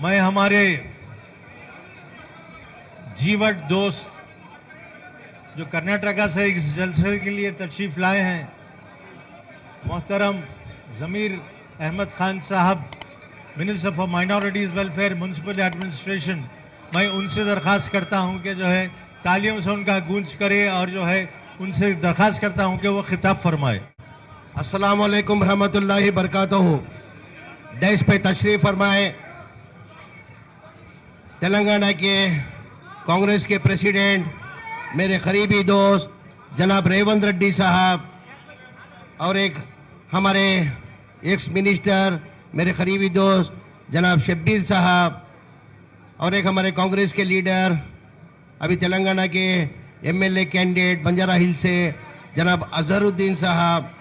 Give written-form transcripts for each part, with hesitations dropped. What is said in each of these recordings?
मैं हमारे जीवट दोस्त जो कर्नाटका से इस जलसे के लिए तशरीफ लाए हैं, मोहतरम ज़मीर अहमद खान साहब, minister for minorities welfare municipal administration, मैं उनसे दरख्वास्त करता हूं कि जो है तालियों से उनका गूंज करे और जो है उनसे दरख्वास्त करता हूं कि वो खिताब फरमाए। अस्सलाम वालेकुम रहमतुल्लाहि बरकातहू। डैश पे तशरीफ़ फरमाए तेलंगाना के कांग्रेस के प्रेसिडेंट, मेरे करीबी दोस्त जनाब रेवंत रेड्डी साहब, और एक हमारे एक्स मिनिस्टर मेरे करीबी दोस्त जनाब शब्बीर साहब, और एक हमारे कांग्रेस के लीडर अभी तेलंगाना के एमएलए कैंडिडेट बंजारा हिल से जनाब अजहरुद्दीन साहब,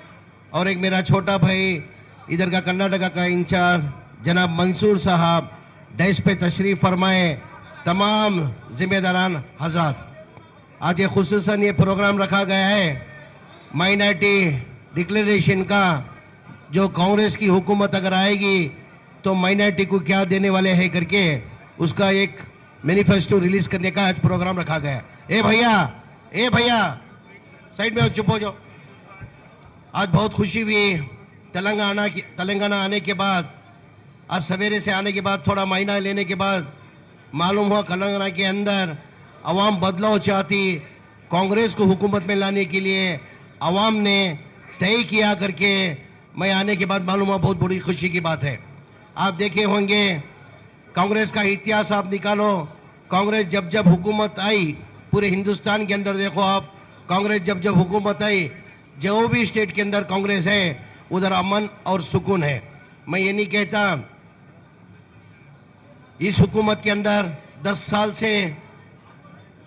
और एक मेरा छोटा भाई इधर का कर्नाटका का इंचार्ज जनाब मंसूर साहब। डैश पे तशरीफ़ फरमाए तमाम जिम्मेदारान हजरात, आज ये खुसूसन ये प्रोग्राम रखा गया है माइनॉरिटी डिक्लेरेशन का। जो कांग्रेस की हुकूमत अगर आएगी तो माइनॉरिटी को क्या देने वाले हैं करके उसका एक मैनिफेस्टो रिलीज करने का आज प्रोग्राम रखा गया है। ए भैया साइड में चुप हो जाओ। आज बहुत खुशी हुई तेलंगाना आने के बाद, आज सवेरे से आने के बाद, थोड़ा महीना लेने के बाद मालूम हुआ तेलंगाना के अंदर अवाम बदलाव चाहती, कांग्रेस को हुकूमत में लाने के लिए अवाम ने तय किया करके मैं आने के बाद मालूम हुआ। बहुत बड़ी खुशी की बात है। आप देखे होंगे कांग्रेस का इतिहास आप निकालो, कांग्रेस जब जब हुकूमत आई पूरे हिंदुस्तान के अंदर, देखो आप कांग्रेस जब जब हुकूमत आई, जो भी स्टेट के अंदर कांग्रेस है उधर अमन और सुकून है। मैं ये नहीं कहता, इस हुकूमत के अंदर 10 साल से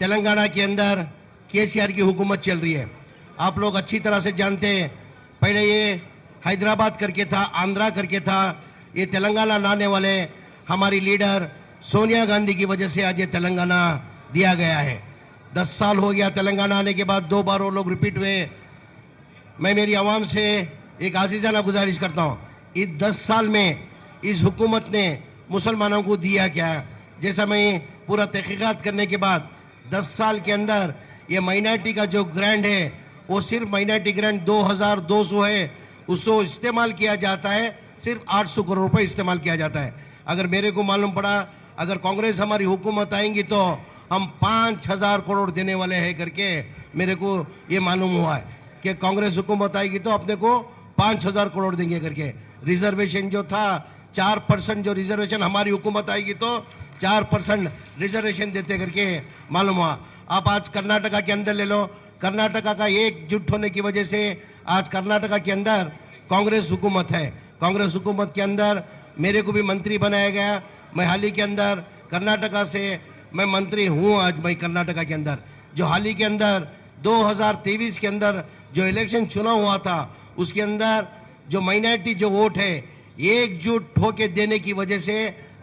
तेलंगाना के अंदर केसीआर की हुकूमत चल रही है। आप लोग अच्छी तरह से जानते हैं, पहले ये हैदराबाद करके था, आंध्रा करके था, ये तेलंगाना लाने वाले हमारी लीडर सोनिया गांधी की वजह से आज ये तेलंगाना दिया गया है। 10 साल हो गया तेलंगाना आने के बाद, 2 बार वो लोग रिपीट हुए। मैं मेरी आवाम से एक आजीज़ाना गुजारिश करता हूँ, इस 10 साल में इस हुकूमत ने मुसलमानों को दिया क्या? जैसा मैं पूरा तहकीकात करने के बाद 10 साल के अंदर ये माइनॉरिटी का जो ग्रांट है वो सिर्फ माइनॉरिटी ग्रांट 2200 है, उसको इस्तेमाल किया जाता है, सिर्फ 800 करोड़ रुपए इस्तेमाल किया जाता है। अगर मेरे को मालूम पड़ा अगर कांग्रेस हमारी हुकूमत आएंगी तो हम 5000 करोड़ देने वाले हैं करके मेरे को ये मालूम हुआ है कि कांग्रेस हुकूमत आएगी तो अपने को 5000 करोड़ देंगे करके। रिजर्वेशन जो था 4% जो रिजर्वेशन, हमारी हुकूमत आएगी तो 4% रिजर्वेशन देते करके मालूम हुआ। आप आज कर्नाटका के अंदर ले लो, कर्नाटका का एकजुट होने की वजह से आज कर्नाटका के अंदर कांग्रेस हुकूमत है। कांग्रेस हुकूमत के अंदर मेरे को भी मंत्री बनाया गया। मैं हाल ही के अंदर कर्नाटका से मैं मंत्री हूँ। आज मैं कर्नाटका के अंदर जो हाल ही के अंदर 2023 के अंदर जो इलेक्शन चुनाव हुआ था उसके अंदर जो माइनॉरिटी जो वोट है एकजुट होके देने की वजह से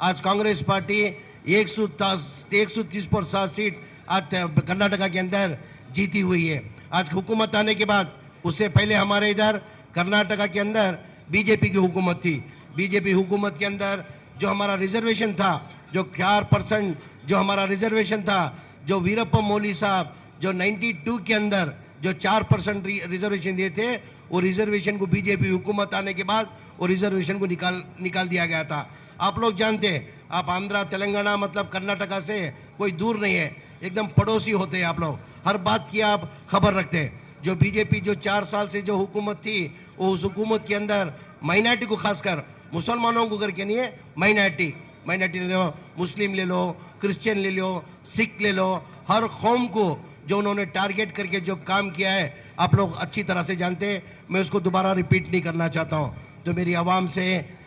आज कांग्रेस पार्टी 130% सीट आज कर्नाटका के अंदर जीती हुई है। आज हुकूमत आने के बाद, उससे पहले हमारे इधर कर्नाटका के अंदर बीजेपी की हुकूमत थी। बीजेपी हुकूमत के अंदर जो हमारा रिजर्वेशन था, जो 4% जो हमारा रिजर्वेशन था, जो वीरप्पा मोइली साहब जो 92 के अंदर जो 4% रिजर्वेशन दिए थे, वो रिजर्वेशन को बीजेपी हुकूमत आने के बाद वो रिजर्वेशन को निकाल दिया गया था। आप लोग जानते हैं, आप आंध्रा तेलंगाना मतलब कर्नाटका से कोई दूर नहीं है, एकदम पड़ोसी होते हैं। आप लोग हर बात की आप खबर रखते हैं। जो बीजेपी जो 4 साल से जो हुकूमत थी, वो उस हुकूमत के अंदर माइनॉरिटी को, खासकर मुसलमानों को करके नहीं है, माइनॉरिटी ले लो, मुस्लिम ले लो, क्रिश्चियन ले लो, सिख ले लो, हर कौम को जो उन्होंने टारगेट करके जो काम किया है आप लोग अच्छी तरह से जानते हैं। मैं उसको दोबारा रिपीट नहीं करना चाहता हूँ। तो मेरी आवाम से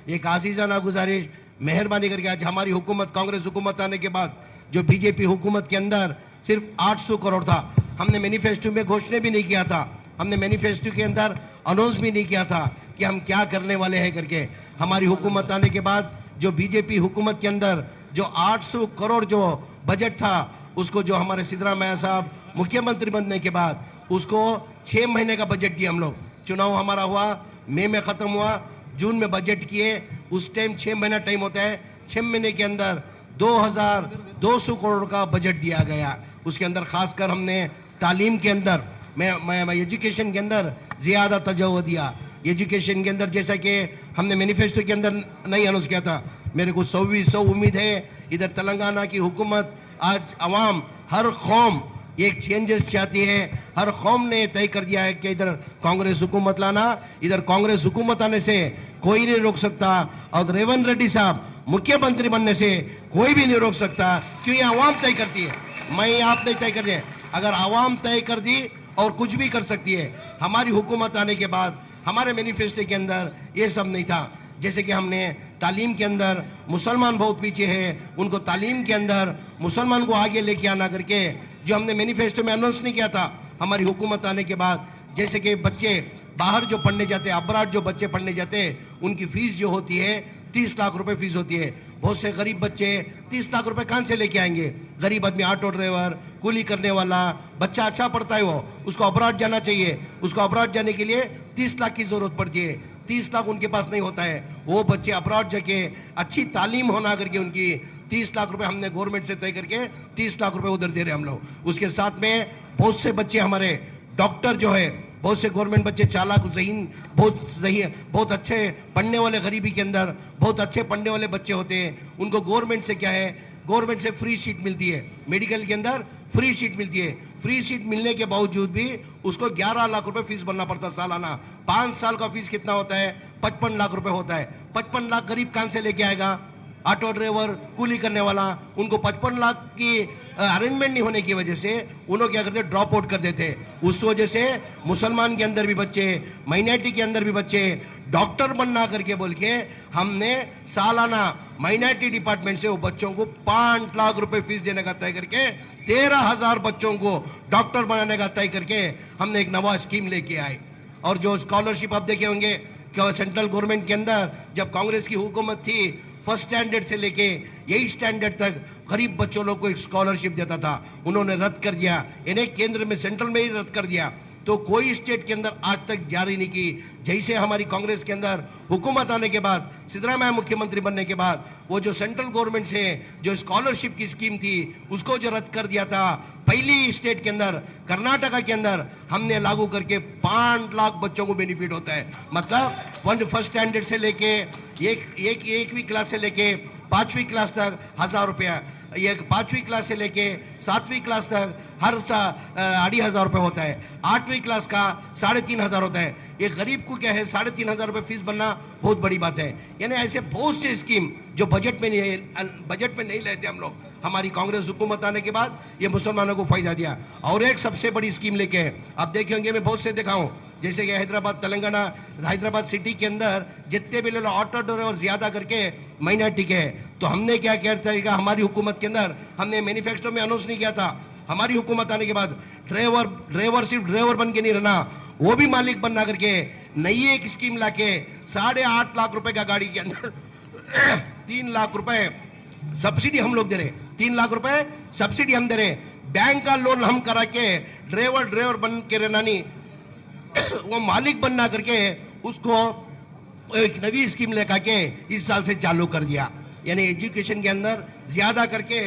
एक आजीज़ाना गुजारिश, मेहरबानी करके आज हमारी हुकूमत, कांग्रेस हुकूमत आने के बाद जो बीजेपी हुकूमत के अंदर सिर्फ 800 करोड़ था, हमने मैनिफेस्टो में घोषणा भी नहीं किया था, हमने मैनिफेस्टो के अंदर अनाउंस भी नहीं किया था कि हम क्या करने वाले हैं करके। हमारी हुकूमत आने के बाद जो बीजेपी हुकूमत के अंदर जो 800 करोड़ जो बजट था, उसको जो हमारे सिद्धरामैया साहब मुख्यमंत्री बनने के बाद उसको 6 महीने का बजट दिया हम लोग। चुनाव हमारा हुआ, मई में ख़त्म हुआ, जून में बजट किए, उस टाइम 6 महीना टाइम होता है, 6 महीने के अंदर 2200 करोड़ का बजट दिया गया। उसके अंदर खासकर हमने तालीम के अंदर मैं एजुकेशन के अंदर ज़्यादा तवज्जो दिया। एजुकेशन के अंदर जैसा कि हमने मैनिफेस्टो के अंदर नहीं अनाउंस किया था, मेरे को 100% उम्मीद है इधर तेलंगाना की हुकूमत, आज अवाम हर कौम एक चेंजेस चाहती है। हर कौम ने तय कर दिया है कि इधर कांग्रेस हुकूमत लाना, इधर कांग्रेस हुकूमत आने से कोई नहीं रोक सकता, और रेवंत रेड्डी साहब मुख्यमंत्री बनने से कोई भी नहीं रोक सकता, क्यों ये अवाम तय करती है। मैं आप नहीं तय कर रहे, अगर अवाम तय कर दी और कुछ भी कर सकती है। हमारी हुकूमत आने के बाद हमारे मैनिफेस्टो के अंदर ये सब नहीं था। जैसे कि हमने तालीम के अंदर मुसलमान बहुत पीछे हैं, उनको तालीम के अंदर मुसलमान को आगे लेके आना करके जो हमने मैनिफेस्टो में अनाउंस नहीं किया था, हमारी हुकूमत आने के बाद, जैसे कि बच्चे बाहर जो पढ़ने जाते हैं, अब्राड जो बच्चे पढ़ने जाते हैं, उनकी फीस जो होती है 30 लाख रुपए फीस होती है। बहुत से गरीब बच्चे 30 लाख रुपए कहाँ से लेके आएंगे? गरीब आदमी, ऑटो ड्राइवर, कूली करने वाला बच्चा अच्छा पढ़ता है, वो उसको अब्राड जाना चाहिए, उसको अब्राड जाने के लिए 30 लाख की जरूरत पड़ती है। 30 लाख उनके पास नहीं होता है, वो बच्चे अब्राड जाके अच्छी तालीम होना करके उनकी 30 लाख रुपए हमने गवर्नमेंट से तय करके 30 लाख रुपए उधर दे रहे हैं हम लोग। उसके साथ में बहुत से बच्चे हमारे डॉक्टर जो है, बहुत से गवर्नमेंट बच्चे चालाक ज़हीन, बहुत अच्छे पढ़ने वाले, गरीबी के अंदर बहुत अच्छे पढ़ने वाले बच्चे होते हैं, उनको गवर्नमेंट से क्या है, गवर्नमेंट से फ्री सीट मिलती है, मेडिकल के अंदर फ्री सीट मिलती है। फ्री सीट मिलने के बावजूद भी उसको 11 लाख रुपए फीस भरना पड़ता सालाना। 5 साल का फीस कितना होता है? 55 लाख रुपए होता है। 55 लाख गरीब कहां से लेके आएगा? ऑटो ड्राइवर, कूली करने वाला, उनको 55 लाख की अरेंजमेंट नहीं होने की वजह से उन्होंने क्या करते, ड्रॉप आउट कर देते। उस वजह से मुसलमान के अंदर भी बच्चे, माइनॉरिटी के अंदर भी बच्चे डॉक्टर बनना करके बोल के हमने सालाना माइनॉरिटी डिपार्टमेंट से वो बच्चों को 5 लाख रुपए फीस देने का तय करके 13,000 बच्चों को डॉक्टर बनाने का तय करके हमने एक नवा स्कीम लेके आए। और जो स्कॉलरशिप आप देखे होंगे कि सेंट्रल गवर्नमेंट के अंदर जब कांग्रेस की हुकूमत थी, फर्स्ट स्टैंडर्ड से लेके 8th स्टैंडर्ड तक गरीब बच्चों लोग को एक स्कॉलरशिप देता था, उन्होंने रद्द कर दिया। इन्हें केंद्र में, सेंट्रल में ही रद्द कर दिया, तो कोई स्टेट के अंदर आज तक जारी नहीं की। जैसे हमारी कांग्रेस के अंदर हुकूमत आने के बाद, सिद्धरामैया मुख्यमंत्री बनने के बाद, वो जो सेंट्रल गवर्नमेंट से जो स्कॉलरशिप की स्कीम थी उसको जो रद्द कर दिया था, पहली स्टेट के अंदर कर्नाटका के अंदर हमने लागू करके 5 लाख बच्चों को बेनिफिट होता है। मतलब फर्स्ट स्टैंडर्ड से लेके एकवीं क्लास से लेके 5वीं क्लास तक 1000 रुपया, ये 5वीं क्लास से लेके 7वीं क्लास तक हर 2,500 रुपये होता है। 8वीं क्लास का 3,500 होता है। एक गरीब को क्या है, 3,500 रुपये फीस बनना बहुत बड़ी बात है। यानी ऐसे बहुत से स्कीम जो बजट में नहीं लेते हम लोग, हमारी कांग्रेस हुकूमत आने के बाद ये मुसलमानों को फायदा दिया। और एक सबसे बड़ी स्कीम लेके है, आप देखे होंगे, मैं बहुत से देखा हूँ, जैसे कि तेलंगाना हैदराबाद सिटी के अंदर जितने भी लोग ऑटो ड्राइवर ज्यादा करके माइनॉरिटी के है, तो हमने क्या किया, हमारी हुकूमत के अंदर हमने मैनिफेस्टो में अनाउंस नहीं किया था। हमारी हुकूमत आने के बाद ड्राइवर सिर्फ ड्राइवर बन के नहीं रहना, वो भी मालिक बनना करके नई एक स्कीम लाके 8.5 लाख रुपए का गाड़ी के अंदर 3 लाख रुपए सब्सिडी हम लोग दे रहे। 3 लाख रुपए सब्सिडी हम दे रहे। बैंक का लोन हम करा के ड्राइवर बन के रहना नहीं, वो मालिक बनना करके उसको एक नवी स्कीम लेकर के इस साल से चालू कर दिया। यानी एजुकेशन के अंदर ज्यादा करके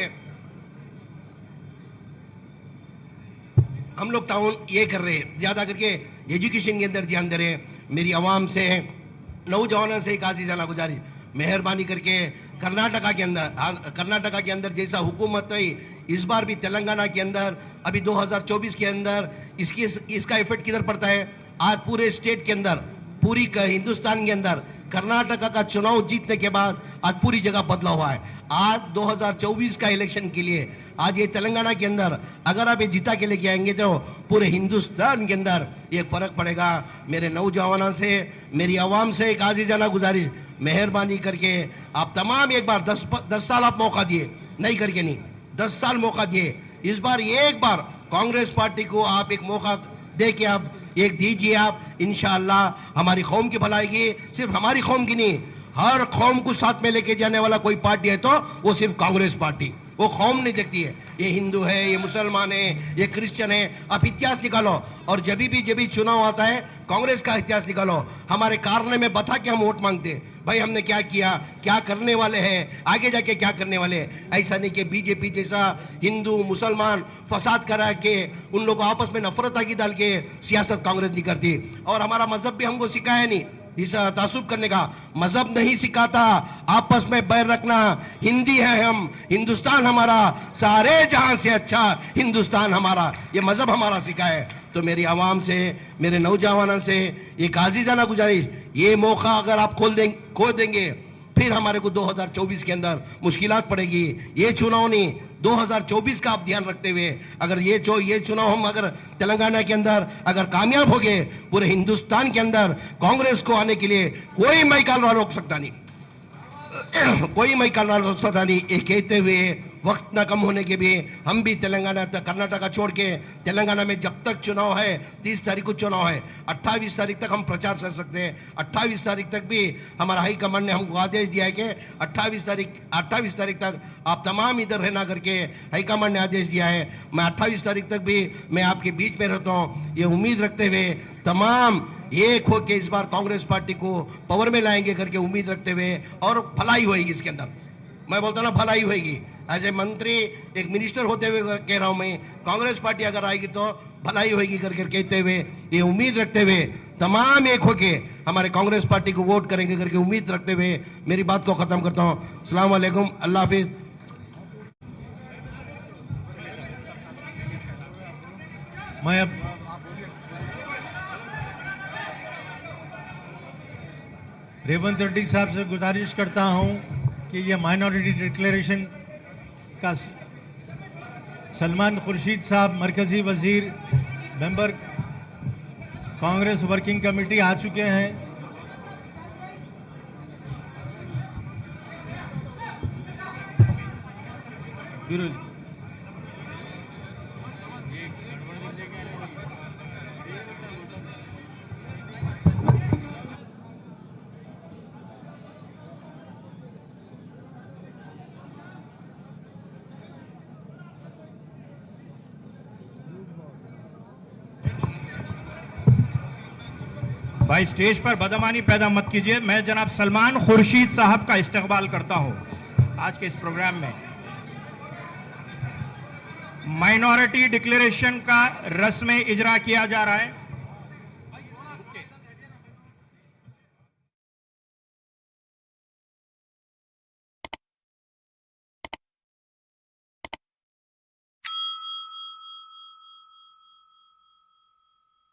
हम लोग ताउन ये कर रहे हैं, ज्यादा करके एजुकेशन के अंदर ध्यान दे रहे हैं। मेरी आवाम से, नौजवानों से एक आजीजाना गुजारिश, मेहरबानी करके कर्नाटका के अंदर जैसा हुकूमत है, इस बार भी तेलंगाना के अंदर अभी 2024 के अंदर इसका इफेक्ट किधर पड़ता है? आज पूरे स्टेट के अंदर, पूरी हिंदुस्तान के अंदर कर्नाटका का चुनाव जीतने के बाद आज पूरी जगह बदला हुआ है। आज 2024 का इलेक्शन के लिए आज ये तेलंगाना के अंदर अगर आप ये जीता के लेके आएंगे तो पूरे हिंदुस्तान के अंदर ये फर्क पड़ेगा। मेरे नौजवानों से, मेरी आवाम से एक आजीजाना गुजारिश, मेहरबानी करके आप तमाम एक बार 10 साल आप मौका दिए, नहीं करके नहीं, 10 साल मौका दिए। इस बार एक बार कांग्रेस पार्टी को आप एक मौका दे के आप एक दीजिए। आप इंशाअल्लाह हमारी कौम की भलाई की, सिर्फ हमारी कौम की नहीं, हर कौम को साथ में लेके जाने वाला कोई पार्टी है तो वो सिर्फ कांग्रेस पार्टी, वो कौम नहीं देखती है। ये हिंदू है, ये मुसलमान है, ये क्रिश्चियन है। आप इतिहास निकालो और जब भी चुनाव आता है कांग्रेस का इतिहास निकालो। हमारे कारण में बता के हम वोट मांगते, भाई हमने क्या किया, क्या करने वाले हैं, आगे जाके क्या करने वाले हैं। ऐसा नहीं कि बीजेपी जैसा हिंदू मुसलमान फसाद करा के उन लोगों आपस में नफरत आगे डाल के सियासत कांग्रेस नहीं करती। और हमारा मजहब भी हमको सिखाया नहीं इस तासुब करने का, मजहब नहीं सिखाता आपस में बैर रखना। हिंदी है हम, हिंदुस्तान हमारा, सारे जहां से अच्छा हिंदुस्तान हमारा, ये मजहब हमारा सिखाया है। तो मेरी आवाम से, मेरे नौजवानों से एक आजीजाना गुजारिश, ये मौका अगर आप खो देंगे फिर हमारे को 2024 के अंदर मुश्किलात पड़ेगी। ये चुनाव नहीं, 2024 का आप ध्यान रखते हुए अगर ये चुनाव हम अगर तेलंगाना के अंदर अगर कामयाब हो गए, पूरे हिंदुस्तान के अंदर कांग्रेस को आने के लिए कोई मैकाल रोक सकता नहीं, कोई मैकाल रोक सकता नहीं। ये कहते हुए वक्त ना कम होने के भी हम भी तेलंगाना कर्नाटका छोड़ के तेलंगाना में जब तक चुनाव है, 30 तारीख को चुनाव है, 28 तारीख तक हम प्रचार कर सकते हैं। 28 तारीख तक भी हमारा हाई कमांड ने हमको आदेश दिया है कि 28 तारीख तक आप तमाम इधर रहना करके हाई कमांड ने आदेश दिया है। मैं 28 तारीख तक भी मैं आपके बीच में रहता हूँ, ये उम्मीद रखते हुए तमाम एक हो के इस बार कांग्रेस पार्टी को पावर में लाएंगे करके उम्मीद रखते हुए, और भलाई होगी इसके अंदर, मैं बोलता ना भलाई होगी। एज ए मंत्री, एक मिनिस्टर होते हुए कह रहा हूं मैं, कांग्रेस पार्टी अगर आएगी तो भलाई होगी करके कहते हुए, ये उम्मीद रखते हुए तमाम एक होके हमारे कांग्रेस पार्टी को वोट करेंगे करके उम्मीद रखते हुए मेरी बात को खत्म करता हूं। अस्सलाम वालेकुम, अल्लाह हाफिज। मैं अब रेवंत रेड्डी साहब से गुजारिश करता हूं कि ये माइनॉरिटी डिक्लेरेशन का सलमान खुर्शीद साहब मरकजी वजीर मेंबर कांग्रेस वर्किंग कमेटी आ चुके हैं। भाई स्टेज पर बदअमानी पैदा मत कीजिए। मैं जनाब सलमान खुर्शीद साहब का इस्तकबाल करता हूं आज के इस प्रोग्राम में। माइनॉरिटी डिक्लेरेशन का रस्म इजरा किया जा रहा है।